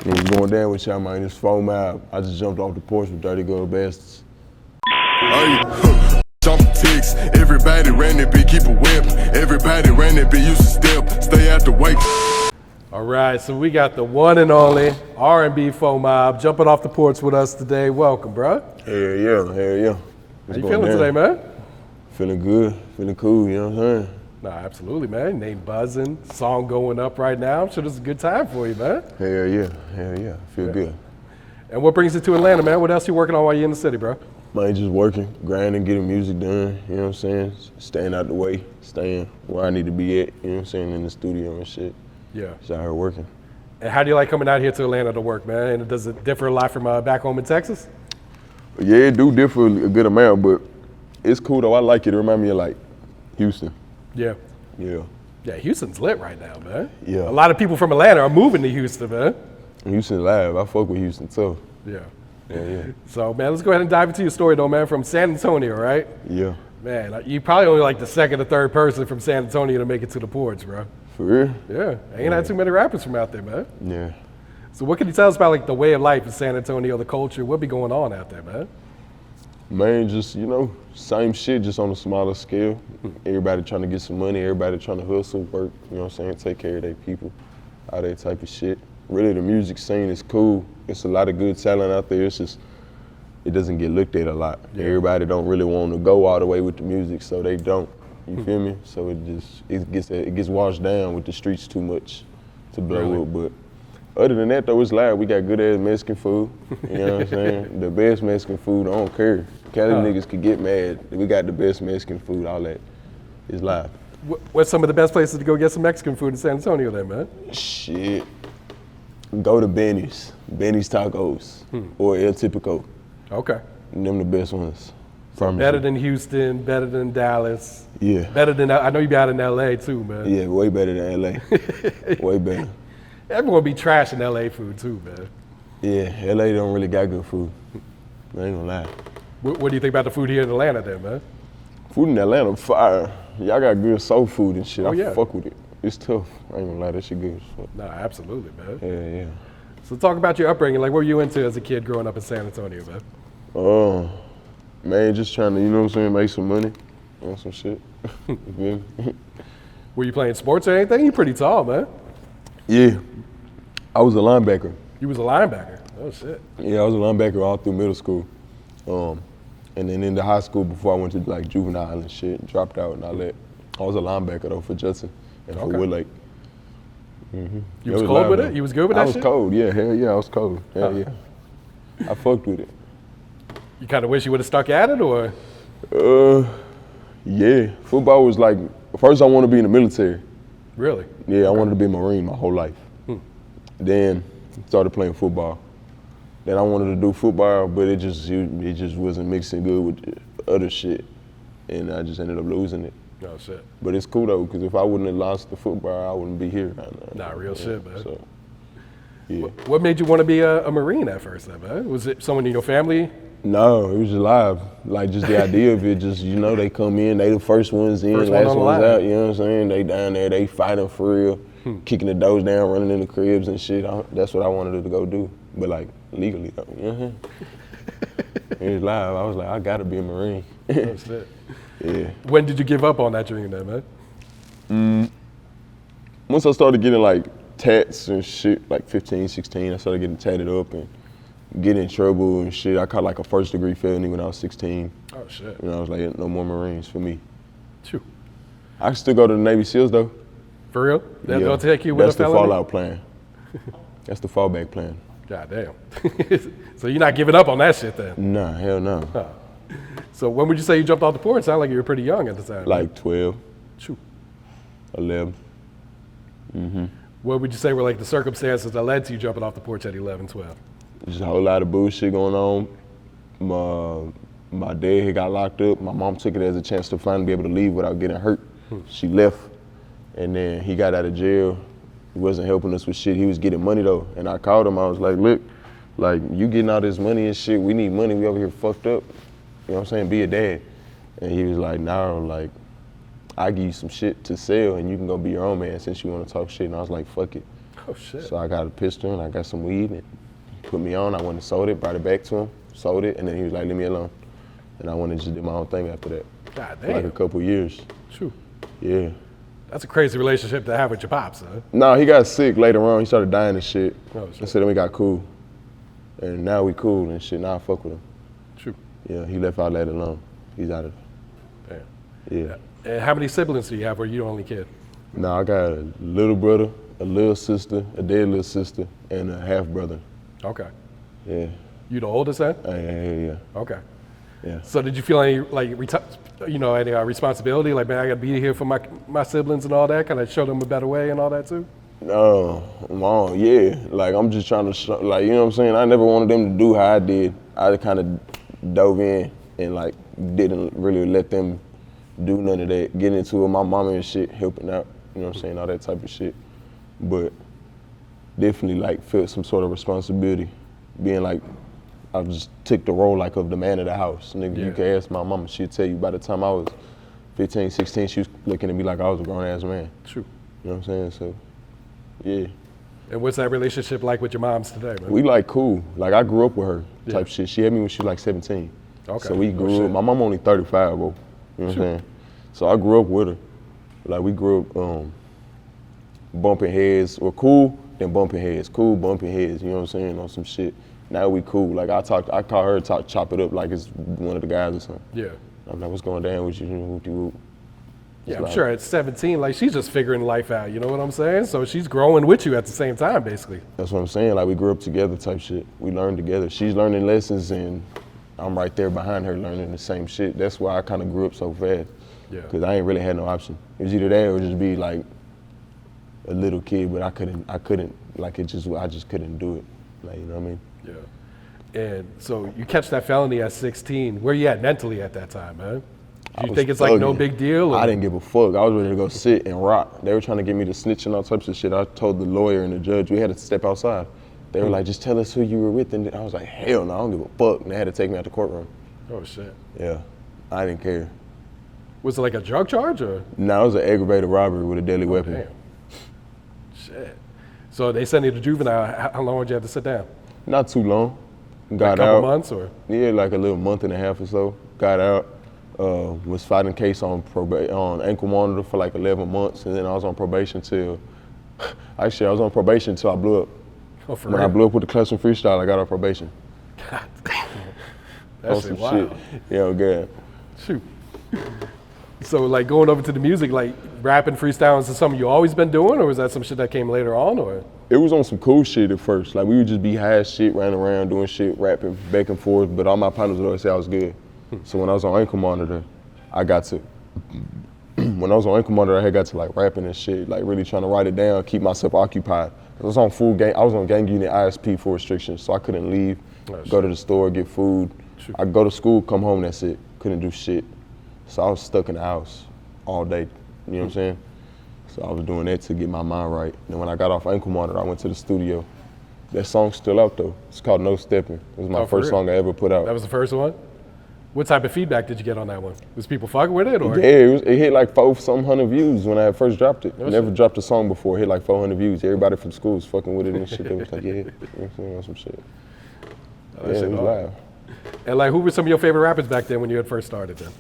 What's going down with y'all, man? It's Faux Mob. I just jumped off the porch with Dirty Girl Bastards. Hey, jump ticks. Everybody ran that bitch, keep a whip. Everybody ran that bitch, used to step, stay out the way. All right, so we got the one and only R&B Faux Mob jumping off the porch with us today. Welcome, bro. Hell yeah. How you feeling today, man? Feeling good, feeling cool, you know what I'm saying? Nah, absolutely, man. Name buzzing, song going up right now. I'm sure this is a good time for you, man. Hell yeah. Feel good. And what brings you to Atlanta, man? What else you working on while you're in the city, bro? Man, just working, grinding, getting music done, you know what I'm saying? Staying out the way, staying where I need to be at, you know what I'm saying, in the studio and shit. Yeah. Just out here working. And how do you like coming out here to Atlanta to work, man? And does it differ a lot from back home in Texas? Yeah, it do differ a good amount, but it's cool though. I like it. It reminds me of like Houston. Yeah. Yeah. Yeah, Houston's lit right now, man. Yeah. A lot of people from Atlanta are moving to Houston, man. Houston live. I fuck with Houston too. Yeah. Yeah. So, man, let's go ahead and dive into your story, though, man, from San Antonio, right? Yeah. Man, you probably only like the second or third person from San Antonio to make it to the Porch, bro. For real? Yeah. Ain't had too many rappers from out there, man. Yeah. So what can you tell us about, like, the way of life in San Antonio, the culture? What be going on out there, man? Man, just, you know, same shit, just on a smaller scale. Everybody trying to get some money, everybody trying to hustle, work, you know what I'm saying, take care of their people, all that type of shit. Really, the music scene is cool. It's a lot of good talent out there. It's just, it doesn't get looked at a lot. Yeah. Everybody don't really want to go all the way with the music, so they don't. You feel me? So it gets washed down with the streets too much to blow up. But other than that, though, it's live. We got good ass Mexican food. You know what I'm saying? The best Mexican food. I don't care. Cali niggas could get mad. We got the best Mexican food. All that is live. What's some of the best places to go get some Mexican food in San Antonio, then, man? Shit. Go to Benny's Tacos, or El Tipico. Okay. Them the best ones. So better than Houston, better than Dallas. Yeah. Better than, I know you be out in LA too, man. Yeah, way better than LA. Way better. Everyone be trashing LA food too, man. Yeah, LA don't really got good food. I ain't gonna lie. What do you think about the food here in Atlanta then, man? Food in Atlanta, fire. Y'all got good soul food and shit. Yeah. I fuck with it. It's tough. I ain't gonna lie, that shit good as fuck. No, absolutely, man. Yeah. So talk about your upbringing. Like, what were you into as a kid growing up in San Antonio, man? Man, just trying to, you know what I'm saying, make some money on some shit. You feel me? Were you playing sports or anything? You're pretty tall, man. Yeah, I was a linebacker. You was a linebacker? Oh, shit. Yeah, I was a linebacker all through middle school. And then into high school before I went to like juvenile and shit, dropped out and all that. I was a linebacker though for Judson and for Woodlake. You was cold with it? You was good with that shit? I was cold, yeah, hell yeah, I was cold. Hell yeah. I fucked with it. You kind of wish you would have stuck at it, or? Yeah, football was like, first I wanted to be in the military. Really? Yeah, I wanted to be a Marine my whole life. Then started playing football. Then I wanted to do football, but it just wasn't mixing good with the other shit. And I just ended up losing it. Oh, shit. But it's cool though, because if I wouldn't have lost the football, I wouldn't be here right now. Nah, real shit, man. So, yeah. What made you want to be a Marine at first, then, man? Was it someone in your family? No, it was just live. Like just the idea of it, just, you know, they come in, they the first ones in, last ones out, you know what I'm saying? They down there, they fighting for real, kicking the doors down, running in the cribs and shit. That's what I wanted to go do. But like, legally though, you know what I'm saying? It was live. I was like, I gotta be a Marine. Oh, shit. Yeah. When did you give up on that dream then, man? Once I started getting like tats and shit, like 15, 16, I started getting tatted up and getting in trouble and shit. I caught like a first-degree felony when I was 16. Oh, shit. And I was like, no more Marines for me. Phew. I can still go to the Navy SEALs though. For real? They'll take you with a felony? That's the fallout plan. That's the fallback plan. God damn. So you're not giving up on that shit then? Nah, hell no. Huh. So when would you say you jumped off the porch? Sound like you were pretty young at the time. Like 12, Shoo. 11. What would you say were like the circumstances that led to you jumping off the porch at 11, 12? Just a whole lot of bullshit going on. My dad had got locked up. My mom took it as a chance to finally be able to leave without getting hurt. She left, and then he got out of jail. He wasn't helping us with shit. He was getting money though. And I called him, I was like, look, like you getting all this money and shit, we need money, we over here fucked up. You know what I'm saying, be a dad. And he was like, no, like, I give you some shit to sell and you can go be your own man since you want to talk shit. And I was like, fuck it. Oh shit. So I got a pistol and I got some weed and put me on. I went and sold it, brought it back to him, sold it, and then he was like, leave me alone. And I went and just did my own thing after that. God For like a damn. couple years. True. Yeah. That's a crazy relationship to have with your pops, huh? No, he got sick later on. He started dying and shit. Oh, shit. And so then we got cool. And now we cool and shit. Now I fuck with him. True. Yeah, he left all that alone. He's out of Damn. Yeah. And how many siblings do you have, or are you the only kid? Now I got a little brother, a little sister, a dead little sister, and a half brother. Okay. Yeah. You the oldest then? Yeah. Okay. Yeah. So did you feel any any responsibility? Like, man, I got to be here for my siblings and all that. Kind of show them a better way and all that too. Mom, yeah. Like I'm just trying to show, like, you know what I'm saying? I never wanted them to do how I did. I kind of dove in and like didn't really let them do none of that. Get into it, my mama and shit, helping out, you know what I'm saying, all that type of shit. But definitely like felt some sort of responsibility, being like, I just took the role like of the man of the house. Nigga, Yeah. You can ask my mama, she'd tell you by the time I was 15, 16, she was looking at me like I was a grown ass man. True. You know what I'm saying? So, yeah. And what's that relationship like with your moms today, man? We like cool. Like I grew up with her type Yeah. shit. She had me when she was like 17. Okay. So we Oh, grew shit. up. My mom only 35, bro. You know what I'm saying? So I grew up with her. Like we grew up bumping heads, or cool, then bumping heads. Cool, bumping heads, you know what I'm saying, on some shit. Now we cool. Like I call her chop it up like it's one of the guys or something. Yeah. I'm like, what's going down with you? Whoop-de-whoop. Yeah, It's I'm like- sure at 17, like she's just figuring life out, you know what I'm saying? So she's growing with you at the same time, basically. That's what I'm saying. Like we grew up together type shit. We learned together. She's learning lessons and I'm right there behind her learning the same shit. That's why I kind of grew up so fast. Yeah. Cause I ain't really had no option. It was either that or just be like a little kid, but I couldn't like I just couldn't do it. Like, you know what I mean? Yeah. And so you catch that felony at 16. Where you at mentally at that time, man? Do you was think it's like no thugging. big deal? Or? I didn't give a fuck. I was ready to go sit and rock. They were trying to get me to snitch and all types of shit. I told the lawyer and the judge we had to step outside. They were like, just tell us who you were with. And I was like, hell no, I don't give a fuck. And they had to take me out the courtroom. Oh shit. Yeah, I didn't care. Was it like a drug charge or? No, it was an aggravated robbery with a deadly weapon. Damn. Shit. So they sent you to juvenile. How long did you have to sit down? Not too long. A Got couple out. months or? Yeah, like a little month and a half or so. Got out. Was fighting case on ankle monitor for like 11 months, and then I was on probation till. Actually, I was on probation till I blew up. Oh, for When real? I blew up with the clutch and freestyle, I got off probation. God damn. On That's some wild. shit. Yeah, good. Shoot. So like going over to the music, like rapping, freestyling, is this something you always been doing, or was that some shit that came later on, or? It was on some cool shit at first. Like we would just be high as shit, running around, doing shit, rapping back and forth. But all my partners would always say I was good. So when I was on ankle monitor, I got to. When I was on ankle monitor, I had got to like rapping and shit, like really trying to write it down, keep myself occupied. I was on full gang. I was on gang unit ISP for restrictions, so I couldn't leave, Oh, go to the store, get food. Shoot. I go to school, come home, that's it. Couldn't do shit. So I was stuck in the house all day. You know what I'm saying? So I was doing that to get my mind right. And when I got off ankle monitor, I went to the studio. That song's still out though. It's called No Stepping. It was my Oh, for first real? song I ever put out. That was the first one? What type of feedback did you get on that one? Was people fucking with it, or? Yeah, it hit like 400 views when I had first dropped it. Never dropped a song before. It hit like 400 views. Everybody from school was fucking with it and shit. They was like, yeah, you know what I'm saying, on some shit. Oh, that Yeah, shit it was hard. live. And like, who were some of your favorite rappers back then when you had first started then?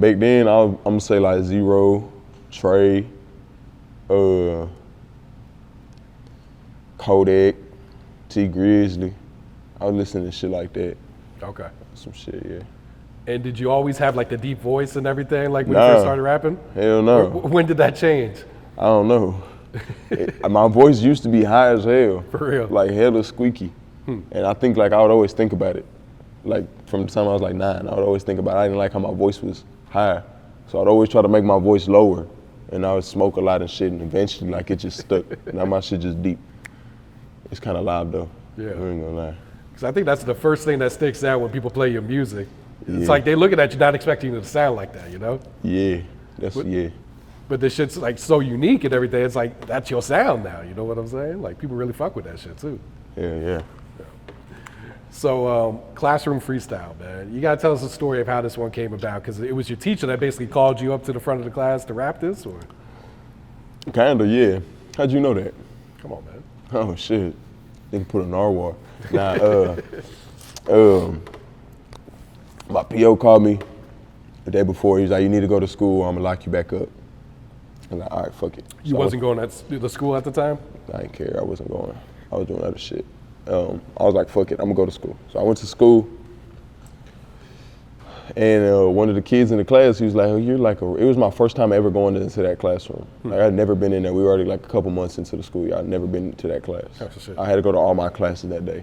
Back then, I'm gonna say like Zero, Trey, Kodak, T Grizzly. I was listening to shit like that. Okay. Some shit, yeah. And did you always have like the deep voice and everything, like when you Nah. first started rapping? Hell no. When did that change? I don't know. My voice used to be high as hell. For real? Like hella squeaky. And I think like I would always think about it. Like from the time I was like 9, I would always think about it. I didn't like how my voice was high. So I'd always try to make my voice lower. And I would smoke a lot and shit, and eventually like it just stuck. Now my shit just deep. It's kind of loud though. Yeah. I ain't gonna lie. Because I think that's the first thing that sticks out when people play your music. It's Yeah. like they looking at you not expecting you to sound like that, you know? Yeah, yeah. But this shit's like so unique and everything. It's like, that's your sound now, you know what I'm saying? Like people really fuck with that shit too. Yeah. So classroom freestyle, man. You gotta tell us the story of how this one came about, because it was your teacher that basically called you up to the front of the class to rap this, or? Kinda, yeah. How'd you know that? Come on, man. Oh shit. Nigga put a narwhal. Nah, my PO called me the day before. He's like, you need to go to school or I'm gonna lock you back up. I'm like, all right, fuck it. You wasn't going to the school at the time? I didn't care, I wasn't going. I was doing other shit. I was like, fuck it, I'm gonna go to school. So I went to school, and one of the kids in the class, he was like, oh, you're like it was my first time ever going into that classroom. Like, I'd never been in there. We were already like a couple months into the school year. I'd never been to that class. I had to go to all my classes that day.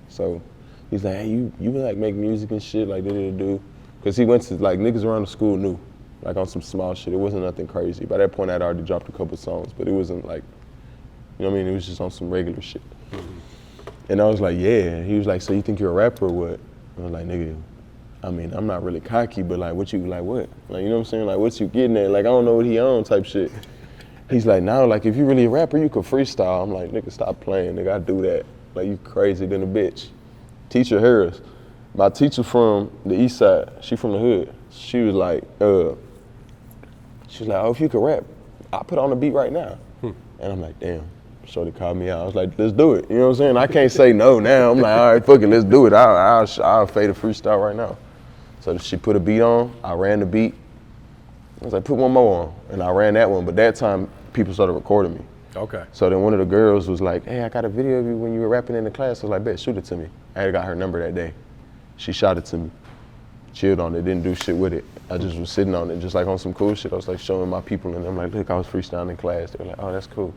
So he's like, hey, you like make music and shit, like do. Cause he went to, like, niggas around the school knew, like on some small shit. It wasn't nothing crazy. By that point, I'd already dropped a couple songs, but it wasn't like, you know what I mean? It was just on some regular shit. And I was like, yeah. And he was like, so you think you're a rapper or what? I was like, nigga, I mean, I'm not really cocky, but like, what? Like, you know what I'm saying? Like, what's you getting at? Like, I don't know what he on type shit. He's like, no, like, if you really a rapper, you could freestyle. I'm like, nigga, stop playing, nigga, I do that. Like, you crazy than a bitch. Teacher Harris, my teacher from the east side, she from the hood. She was like, oh, if you could rap, I'll put on a beat right now. And I'm like, damn. Shorty called me out. I was like, let's do it. You know what I'm saying? I can't say no now. I'm like, all right, fuck it, let's do it. I'll fade a freestyle right now. So she put a beat on. I ran the beat. I was like, put one more on. And I ran that one. But that time, people started recording me. Okay. So then one of the girls was like, hey, I got a video of you when you were rapping in the class. I was like, bet, shoot it to me. I had got her number that day. She shot it to me. Chilled on it, didn't do shit with it. I just was sitting on it, just like on some cool shit. I was like showing my people, and I'm like, look, I was freestyling in class. They were like, oh, that's cool.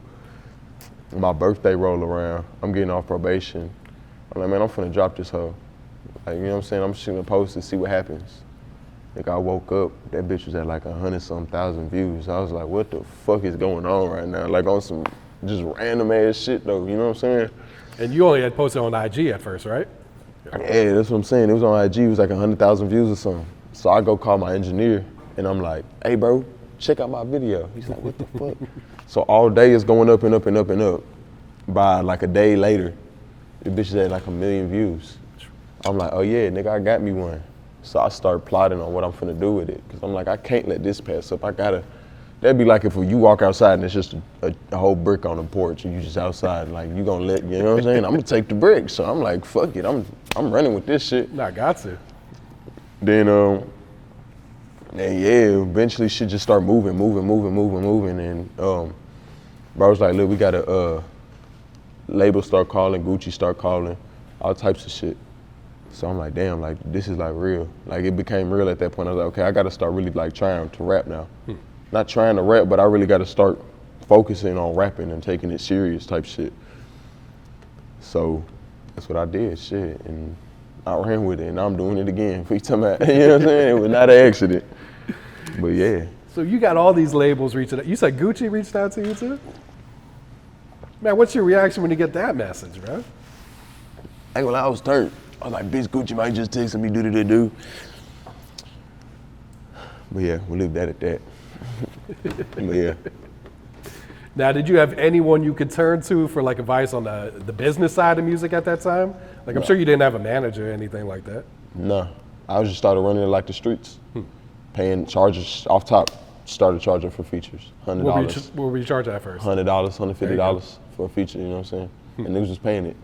My birthday roll around, I'm getting off probation. I'm like, man, I'm finna drop this hoe. Like, you know what I'm saying? I'm just gonna post and see what happens. Like, I woke up, that bitch was at like 100-some thousand views. I was like, what the fuck is going on right now? Like on some just random ass shit though, you know what I'm saying? And you only had posted on IG at first, right? Yeah, that's what I'm saying. It was on IG, it was like 100,000 views or something. So I go call my engineer and I'm like, hey bro, check out my video. He's like, what the fuck? So all day it's going up and up and up and up. By like a day later, the bitch had like 1 million views. I'm like, oh yeah, nigga, I got me one. So I start plotting on what I'm finna do with it. Cause I'm like, I can't let this pass up. That'd be like if you walk outside and it's just a whole brick on the porch and you just outside, like you gonna let, you know what I'm saying? I'm gonna take the brick. So I'm like, fuck it, I'm running with this shit. Nah, got to. Then yeah, eventually shit just start moving. And bro was like, look, we got a label start calling, Gucci start calling, all types of shit. So I'm like, damn, like this is like real. Like it became real at that point. I was like, okay, I gotta start really like trying to rap now. Not trying to rap, but I really gotta start focusing on rapping and taking it serious type shit. So that's what I did, shit. And I ran with it and I'm doing it again. You know what I'm saying? It was not an accident. But yeah. So you got all these labels reaching out. You said Gucci reached out to you too? Man, what's your reaction when you get that message, bro? I ain't gonna lie, I was turned. I was like, bitch, Gucci might just texting me, do. But yeah, we'll leave that at that. But yeah. Now, did you have anyone you could turn to for like advice on the business side of music at that time? Like, I'm sure you didn't have a manager or anything like that. No, I just started running it like the streets. Paying charges off top, started charging for features, $100. What were you charging at first? $100, $150 for a feature, you know what I'm saying? And niggas was paying it.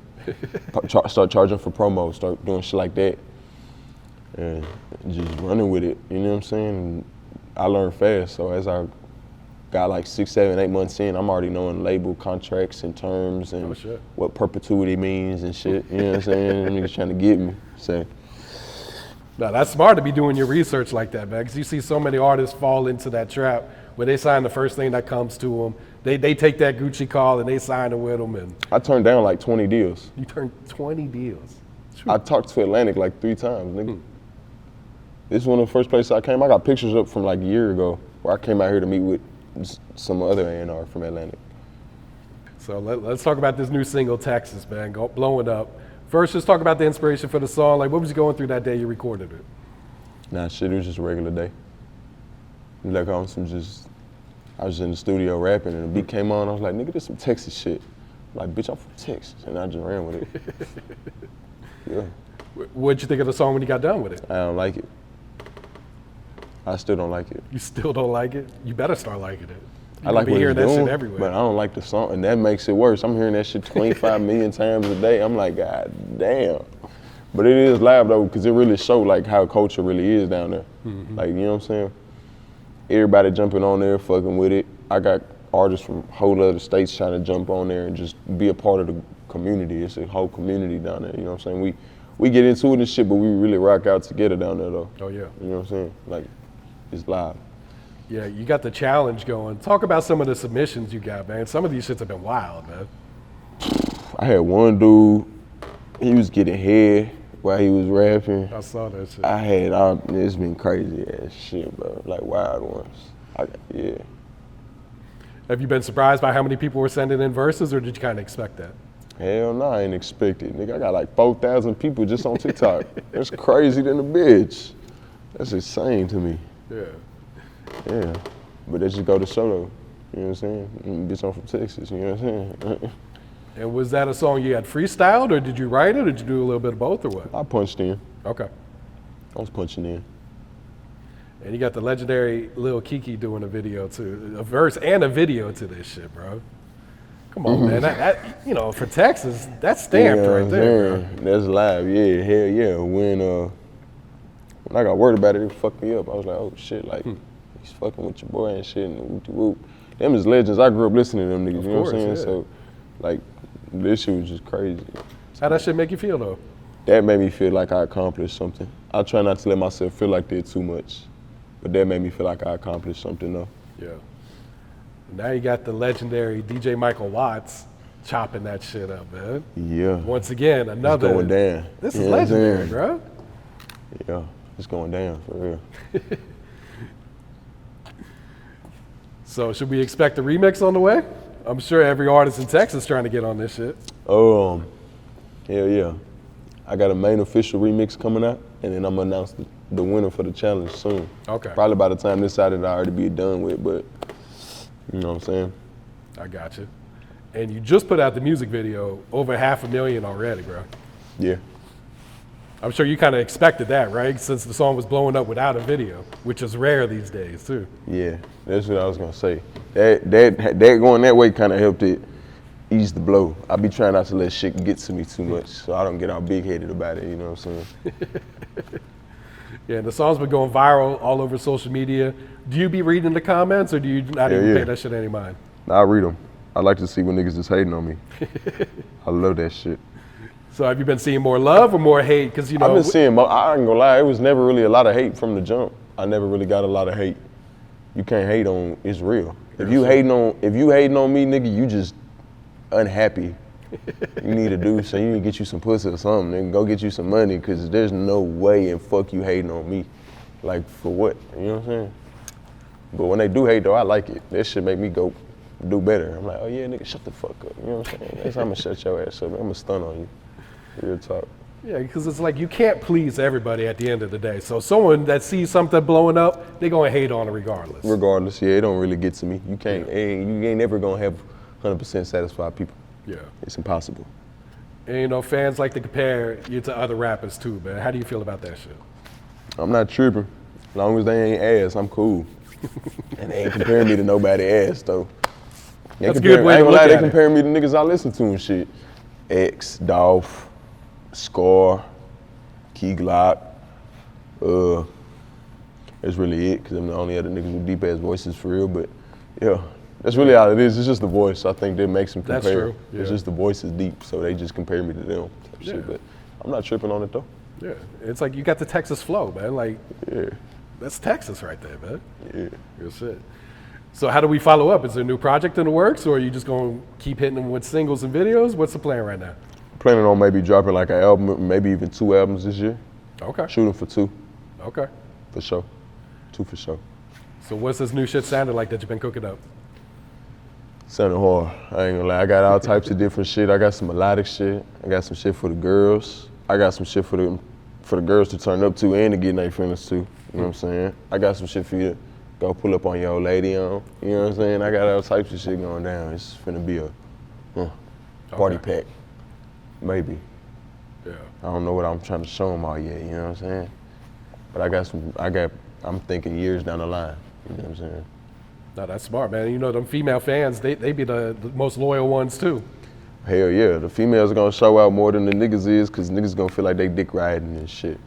Start charging for promos, start doing shit like that. And just running with it, you know what I'm saying? And I learned fast, so as I got like 6, 7, 8 months in, I'm already knowing label contracts and terms and what perpetuity means and shit, you know what I'm saying? Niggas trying to get me, so. Now, that's smart to be doing your research like that, man, because you see so many artists fall into that trap where they sign the first thing that comes to them. They take that Gucci call and they sign it with them. And I turned down like 20 deals. You turned 20 deals? I talked to Atlantic like 3 times, nigga. This is one of the first places I came. I got pictures up from like a year ago where I came out here to meet with some other A&R from Atlantic. So let's talk about this new single, Texas, man, blowing up. First, let's talk about the inspiration for the song. Like, what was you going through that day you recorded it? Nah, shit, it was just a regular day. Like I was just in the studio rapping and the beat came on. I was like, nigga, this some Texas shit. I'm like, bitch, I'm from Texas. And I just ran with it. Yeah. What'd you think of the song when you got done with it? I don't like it. I still don't like it. You still don't like it? You better start liking it. I like be what hearing it's that doing, shit everywhere. but I don't like the song, and that makes it worse. I'm hearing that shit 25 million times a day. I'm like, God damn. But it is live though, because it really showed like how culture really is down there. Like, you know what I'm saying? Everybody jumping on there, fucking with it. I got artists from whole other states trying to jump on there and just be a part of the community. It's a whole community down there, you know what I'm saying? We get into it and shit, but we really rock out together down there though. Oh yeah. You know what I'm saying? Like, it's live. Yeah, you got the challenge going. Talk about some of the submissions you got, man. Some of these shits have been wild, man. I had one dude, he was getting head while he was rapping. I saw that shit. It's been crazy ass shit, bro. Like wild ones. Yeah. Have you been surprised by how many people were sending in verses, or did you kind of expect that? Hell no, I ain't expect it. Nigga, I got like 4,000 people just on TikTok. That's crazy than a bitch. That's insane to me. Yeah. Yeah. But that just go to show though. You know what I'm saying? Bitch, I'm from Texas, you know what I'm saying? And was that a song you had freestyled, or did you write it, or did you do a little bit of both, or what? I punched in. Okay. I was punching in. And you got the legendary Lil Keke doing a video too, a verse and a video to this shit, bro. Come on, man. That you know, for Texas, that's stamped right there, bro. That's live, yeah, hell yeah. When I got word about it, it fucked me up. I was like, oh shit, like, he's fucking with your boy and shit, and whoop-de-whoop. Them is legends. I grew up listening to them niggas, you know what I'm saying? Yeah. So, like, this shit was just crazy. How that shit make you feel, though? That made me feel like I accomplished something. I try not to let myself feel like that too much, but that made me feel like I accomplished something, though. Yeah. Now you got the legendary DJ Michael Watts chopping that shit up, man. Yeah. Once again, another. It's going down. This You is know what I'm legendary, saying? bro. Yeah, it's going down, for real. So should we expect a remix on the way? I'm sure every artist in Texas trying to get on this shit. Hell yeah. I got a main official remix coming out, and then I'm gonna announce the winner for the challenge soon. Okay. Probably by the time this side of it, I already be done with, but you know what I'm saying? I got you. And you just put out the music video, over 500,000 already, bro. Yeah. I'm sure you kind of expected that, right? Since the song was blowing up without a video, which is rare these days, too. Yeah, that's what I was gonna say. That going that way kind of helped it ease the blow. I be trying not to let shit get to me too much, so I don't get all big-headed about it, you know what I'm saying? Yeah, and the song's been going viral all over social media. Do you be reading the comments, or do you not even pay that shit any mind? I read them. I like to see when niggas is hating on me. I love that shit. So have you been seeing more love or more hate? Because, you know, I've been seeing, I ain't gonna lie, it was never really a lot of hate from the jump. I never really got a lot of hate. You can't hate on, it's real. If you hating on me, nigga, you just unhappy. You need to do so. You need to get you some pussy or something, nigga. Go get you some money, because there's no way in fuck you hating on me. Like, for what? You know what I'm saying? But when they do hate, though, I like it. That shit make me go do better. I'm like, oh yeah, nigga, shut the fuck up. You know what I'm saying? Next time I'm gonna shut your ass up. I'm gonna stun on you. Real talk. Yeah, because it's like you can't please everybody at the end of the day. So someone that sees something blowing up, they're gonna hate on it regardless. Regardless, yeah, it don't really get to me. You can't, you ain't never gonna have 100% satisfied people. Yeah. It's impossible. And you know, fans like to compare you to other rappers too, man. How do you feel about that shit? I'm not tripping. As long as they ain't ass, I'm cool. And they ain't comparing me to nobody ass though. That's a good way to look at it. They compare me to niggas I listen to and shit. X, Dolph, Scar, Key Glock. That's really it, because I'm the only other niggas with deep ass voices for real. But yeah, that's really all it is. It's just the voice. I think that makes them compare. That's true. Yeah. It's just the voice is deep, so they just compare me to them. Yeah. Shit, but I'm not tripping on it though. Yeah, it's like you got the Texas flow, man. Like, Yeah, that's Texas right there, man. yeah. Good shit. So how do we follow up? Is there a new project in the works, or are you just gonna keep hitting them with singles and videos? What's the plan right now? Planning on maybe dropping like an album, maybe even 2 albums this year. Okay. Shooting for 2, Okay. for sure. 2 for sure. So what's this new shit sounding like that you've been cooking up? Sounding hard. I ain't gonna lie. I got all types of different shit. I got some melodic shit. I got some shit for the girls. I got some shit for the girls to turn up to and to get in their feelings too. You know what I'm saying? I got some shit for you to go pull up on your old lady on. You know what I'm saying? I got all types of shit going down. It's finna be a party pack. Maybe. Yeah. I don't know what I'm trying to show them all yet, you know what I'm saying? But I'm thinking years down the line, you know what I'm saying? No, that's smart, man. You know, them female fans, they be the most loyal ones too. Hell yeah, the females are gonna show out more than the niggas is, cause niggas gonna feel like they dick riding and shit.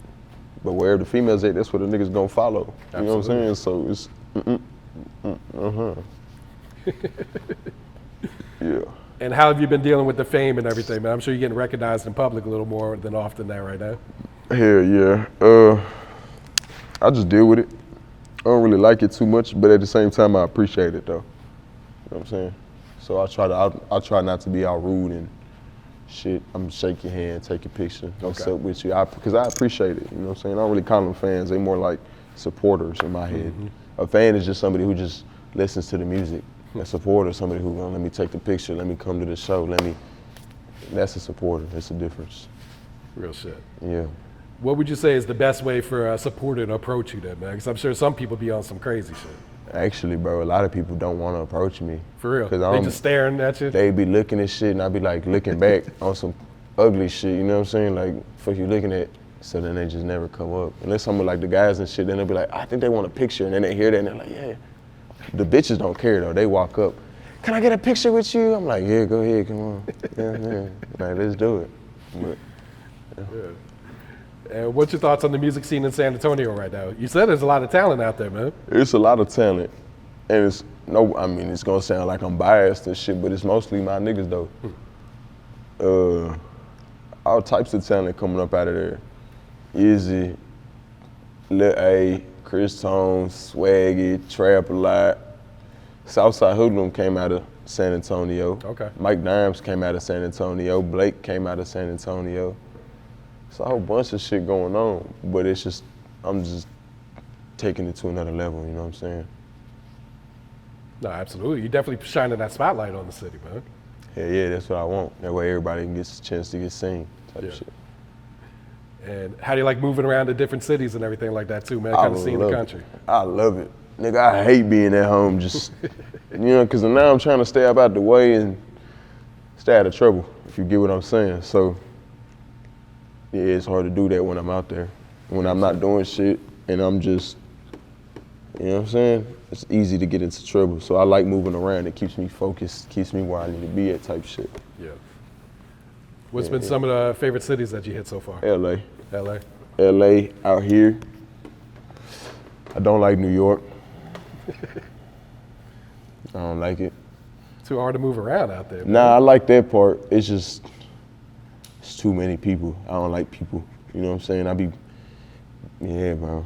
But wherever the females at, that's where the niggas gonna follow. You know what I'm saying? So it's, yeah. And how have you been dealing with the fame and everything, man? I'm sure you're getting recognized in public a little more than often now, right now. Hell yeah. I just deal with it. I don't really like it too much, but at the same time, I appreciate it though. You know what I'm saying? So I try not to be all rude and shit. I'm shake your hand, take a picture, what's up with you, because I appreciate it. You know what I'm saying? I don't really call them fans. They more like supporters in my head. A fan is just somebody who just listens to the music. A supporter is somebody who let me take the picture, let me come to the show, that's a supporter. That's the difference. Real shit. Yeah. What would you say is the best way for a supporter to approach you then, man? Because I'm sure some people be on some crazy shit. Actually, bro, a lot of people don't want to approach me. For real? They just staring at you? They be looking at shit and I be like looking back on some ugly shit, you know what I'm saying? Like, fuck you looking at, so then they just never come up. Unless some of like the guys and shit, then they'll be like, I think they want a picture, and then they hear that and they're like, yeah. The bitches don't care though, they walk up, can I get a picture with you? I'm like, yeah, go ahead, come on. Yeah. Like, let's do it. But, yeah. And what's your thoughts on the music scene in San Antonio right now? You said there's a lot of talent out there, man. It's a lot of talent, and it's gonna sound like I'm biased and shit, but it's mostly my niggas though. All types of talent coming up out of there. Izzy, Lil A, Chris Tone, Swaggy, Trap a lot. Southside Hoodlum came out of San Antonio. Okay. Mike Dimes came out of San Antonio. Blake came out of San Antonio. It's a whole bunch of shit going on, but it's just, I'm just taking it to another level, you know what I'm saying? No, absolutely. You're definitely shining that spotlight on the city, man. Yeah, that's what I want. That way everybody gets a chance to get seen, type shit. And how do you like moving around to different cities and everything like that too, man? Kind of seeing the country. I love it. Nigga, I hate being at home just, you know, because now I'm trying to stay up out the way and stay out of trouble, if you get what I'm saying. So, yeah, it's hard to do that when I'm out there. When I'm not doing shit and I'm just, you know what I'm saying? It's easy to get into trouble. So I like moving around. It keeps me focused, keeps me where I need to be at type shit. Yeah. What's been some of the favorite cities that you hit so far? LA. LA? LA, out here. I don't like New York. I don't like it. Too hard to move around out there. Nah, I like that part. It's just, it's too many people. I don't like people. You know what I'm saying? Yeah, bro.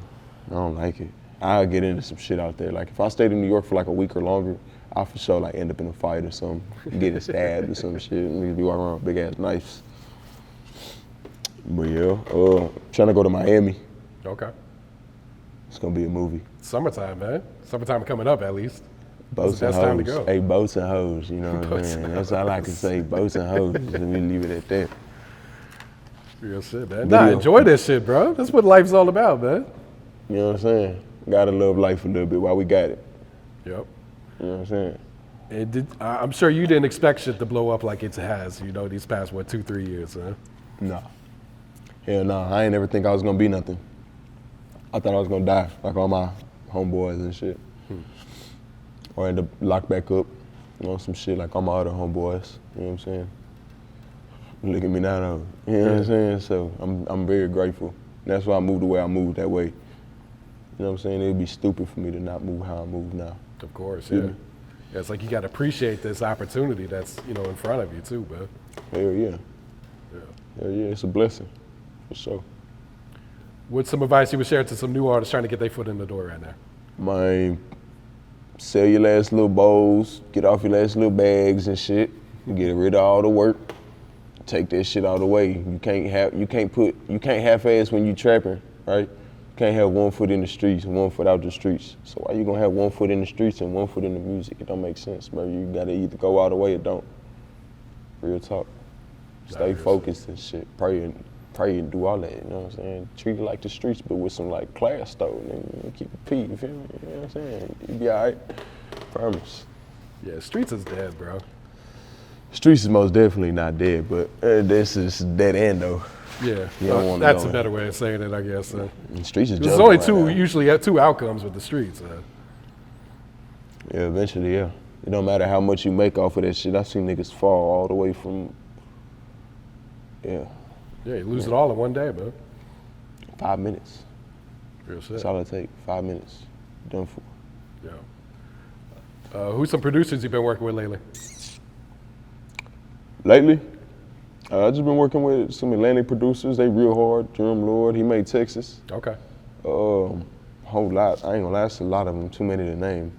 I don't like it. I'll get into some shit out there. Like if I stayed in New York for like a week or longer, I'll for sure like end up in a fight or something, get stabbed or some shit. Niggas be walking around with big ass knives. But yeah, trying to go to Miami. Okay. It's gonna be a movie. Summertime, man. Summertime coming up at least. Boats and hoes. Time to go. Hey, boats and hoes, you know what I'm saying? That's all I can say, boats and hoes. Let me leave it at that. Real shit, man. Nah, enjoy this shit, bro. That's what life's all about, man. You know what I'm saying? Gotta love life a little bit while we got it. Yep. You know what I'm saying? And I'm sure you didn't expect shit to blow up like it has, you know, these past, 2-3 years, huh? Nah. Hell nah, I ain't never think I was gonna be nothing. I thought I was gonna die, like all my homeboys and shit. Or end up locked back up, you know, some shit like all my other homeboys, you know what I'm saying? Look at me now though, you know what I'm saying? So I'm very grateful. And that's why I moved the way I moved that way. You know what I'm saying? It'd be stupid for me to not move how I move now. Of course, yeah. Yeah, it's like you gotta appreciate this opportunity that's, you know, in front of you too, man. Hell yeah. Hell yeah, it's a blessing, for sure. What's some advice you would share to some new artists trying to get their foot in the door right now? Man, sell your last little bowls, get off your last little bags and shit, get rid of all the work, take that shit out of the way. You can't half-ass when you trapping, right? You can't have 1 foot in the streets and 1 foot out the streets. So why you gonna have 1 foot in the streets and 1 foot in the music? It don't make sense, bro. You gotta either go all the way or don't. Real talk. Stay focused and shit. Pray and do all that, you know what I'm saying? Treat it like the streets, but with some like class though, and keep it P, you feel me? You know what I'm saying? You be all right, promise. Yeah, streets is dead, bro. Streets is most definitely not dead, but this is dead end though. Yeah, You don't wanna that's go a better way of saying it, I guess. The streets is There's jungle only right two, now. usually two outcomes with the streets. Yeah, eventually, yeah. It don't matter how much you make off of that shit. I seen niggas fall all the way from, yeah, Yeah, you lose it all in one day, man. 5 minutes. Real shit. That's all it take. 5 minutes. Done for. Yeah. Who's some producers you've been working with lately? Lately, I just been working with some Atlantic producers. They real hard. Jerome Lord, he made Texas. Okay. Whole lot. I ain't gonna lie, it's a lot of them. Too many to name.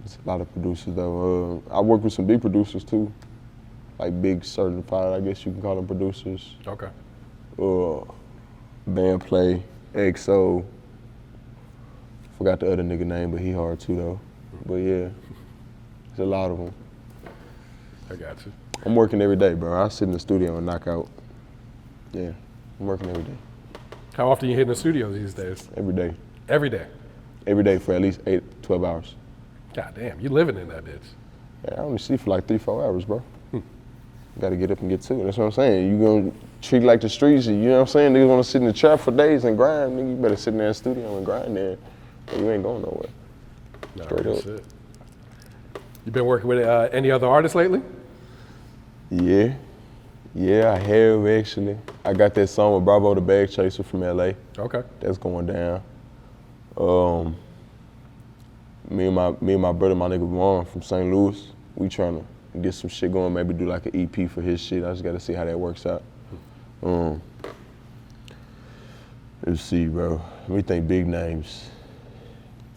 It's a lot of producers though. I work with some big producers too, like big certified, I guess you can call them producers. Okay. Band Play, XO. Forgot the other nigga name, but he hard too though. But yeah, there's a lot of them. I got you. I'm working every day, bro. I sit in the studio and knock out. Yeah, I'm working every day. How often you hit in the studio these days? Every day. Every day. Every day for at least 12 hours. God damn, you living in that bitch. Yeah, I only sleep for like 3-4 hours, bro. Gotta get up and get to it. That's what I'm saying. You gonna treat like the streets, you know what I'm saying? Niggas wanna sit in the trap for days and grind. Nigga, you better sit in that studio and grind there. Or you ain't going nowhere. Nah, Straight real up. shit. You been working with any other artists lately? Yeah. Yeah, I have actually. I got that song with Bravo the Bag Chaser from LA. Okay. That's going down. Me and my brother, my nigga Ron from St. Louis, we trying to get some shit going, maybe do like an EP for his shit. I just gotta see how that works out. Let's see, bro. We think big names.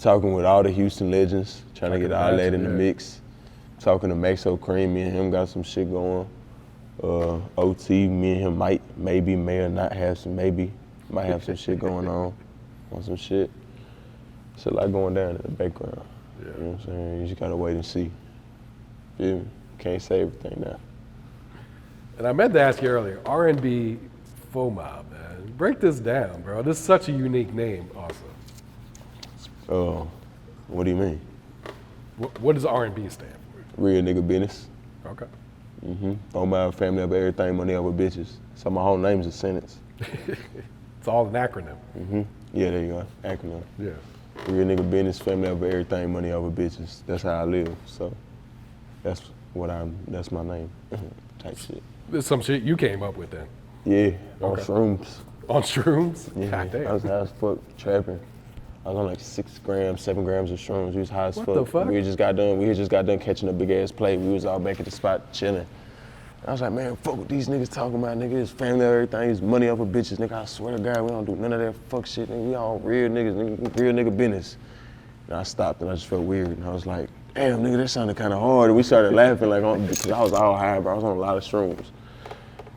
Talking with all the Houston legends, trying to get all that in the mix. Talking to Maxo Cream, me and him got some shit going. OT, me and him might, maybe, may or not have some, might have some shit going on some shit. It's a lot going down in the background. Yeah. You know what I'm saying? You just gotta wait and see. Feel me? Can't say everything now. And I meant to ask you earlier, R&B Faux Mob, man. Break this down, bro. This is such a unique name also. What do you mean? What does R&B stand for? Real nigga business. Okay. Faux Mob, family over everything, money over bitches. So my whole name's a sentence. It's all an acronym. Yeah, there you go. Acronym. Yeah. Real nigga business, family over everything, money over bitches. That's how I live. So that's my name. Type shit. This is some shit you came up with then. Yeah, on Okay. shrooms. On shrooms? Yeah, God damn. I was high as fuck trapping. I was on like 6 grams, 7 grams of shrooms. We was high as What fuck. the fuck? We had just got done catching a big ass play. We was all back at the spot chilling. I was like, man, fuck what these niggas talking about, nigga. It's family over everything. It's money over bitches, nigga. I swear to God, we don't do none of that fuck shit, nigga. We all real niggas, nigga. Real nigga business. And I stopped and I just felt weird. And I was like, damn, nigga, that sounded kind of hard. And we started laughing like, because I was all high, bro. I was on a lot of shrooms.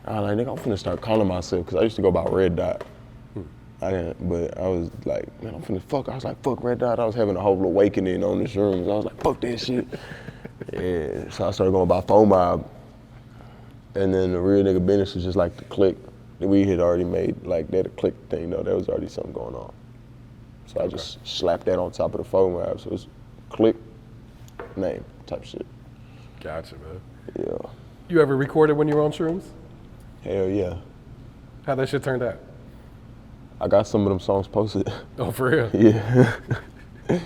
I was like, nigga, I'm finna start calling myself, because I used to go by Red Dot. I didn't, but I was like, man, I'm finna fuck. I was like, fuck Red Dot. I was having a whole awakening on the shrooms. I was like, fuck that shit. Yeah, so I started going by Faux Mob. And then the real nigga business was just like the click. We had already made like that click thing though. There was already something going on. So I just slapped that on top of the Faux Mob. So it's click, name type shit. Gotcha, man. Yeah. You ever recorded when you were on shrooms? Hell yeah. How that shit turned out? I got some of them songs posted. Oh, for real? Yeah. Yeah.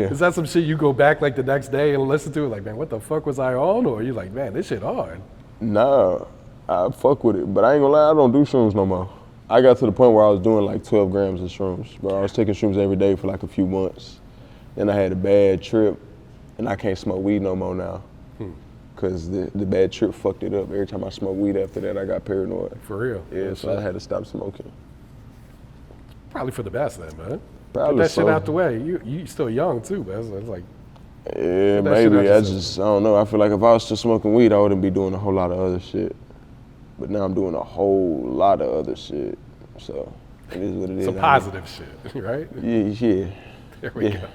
Is that some shit you go back like the next day and listen to it like, man, what the fuck was I on? Or you like, man, this shit hard? Nah, I fuck with it, but I ain't gonna lie, I don't do shrooms no more. I got to the point where I was doing like 12 grams of shrooms, bro. I was taking shrooms every day for like a few months. Then I had a bad trip, and I can't smoke weed no more now. Cause the bad trip fucked it up. Every time I smoke weed after that, I got paranoid. For real? Yeah, so I had to stop smoking. Probably for the best then, man. Probably Get that so. shit out the way. You still young too, man. So it's like, Yeah, Get that shit maybe. out I yourself. don't know. I feel like if I was still smoking weed, I wouldn't be doing a whole lot of other shit. But now I'm doing a whole lot of other shit. So it is what it is. some positive shit, right? Yeah. There we Yeah. go.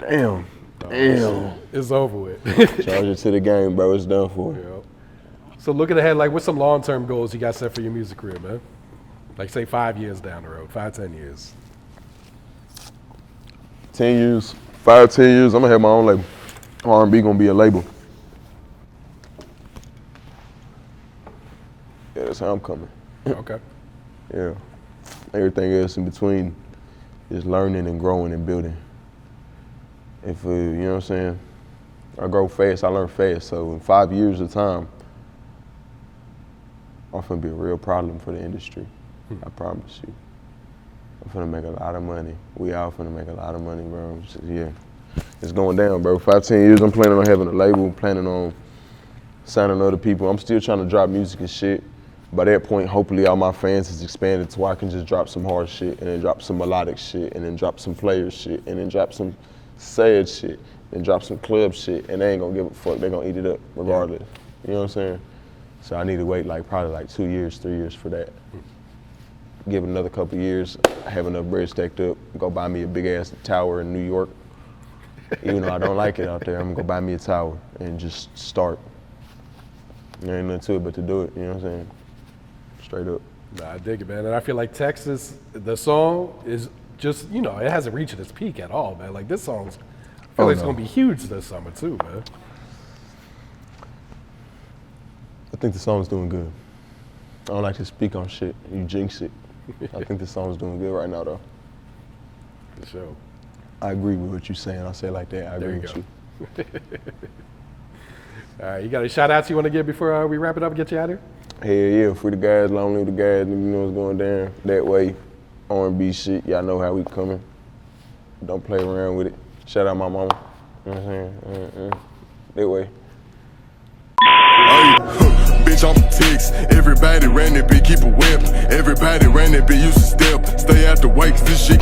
Damn. It's over with. Charge it to the game, bro. It's done for. Yep. So looking ahead, like what's some long-term goals you got set for your music career, man? Like say 5 years down the road, 5-10 years. 10 years, 5-10 years, I'm gonna have my own label. R&B gonna be a label. say I'm coming. Okay. Yeah. Everything else in between is learning and growing and building. If, you know what I'm saying? I grow fast, I learn fast. So in 5 years of time, I'm finna be a real problem for the industry. I promise you. I'm finna make a lot of money. We all finna make a lot of money, bro. Yeah. It's going down, bro. 5, 10 years, I'm planning on having a label, planning on signing other people. I'm still trying to drop music and shit. By that point, hopefully all my fans is expanded to where I can just drop some hard shit and then drop some melodic shit and then drop some player shit and then drop some sad shit and drop some club shit, and they ain't gonna give a fuck. They gonna eat it up regardless. You know what I'm saying? So I need to wait probably 2 years, 3 years for that. Give it another couple years, have enough bread stacked up, go buy me a big ass tower in New York. Even though I don't like it out there, I'm gonna go buy me a tower and just start. There ain't nothing to it but to do it, you know what I'm saying? Straight up. Nah, I dig it, man. And I feel like Texas, the song is just, you know, it hasn't reached its peak at all, man. Like this song's, I feel like it's gonna be huge this summer too, man. I think the song's doing good. I don't like to speak on shit. You jinx it. I think the song's doing good right now, though. For sure. I agree with what you're saying. I'll say it like that. I agree with you. All right, you got a shout outs you want to give before we wrap it up and get you out of here? Hell yeah, free the guys, long live the guys. You know what's going down. That way, R&B shit. Y'all know how we coming. Don't play around with it. Shout out my mama. You know what I'm saying? That way. Bitch, I'm ticks. Everybody ran that bitch, keep a whip. Everybody ran that bitch, used to step. Stay out the way, 'cause this shit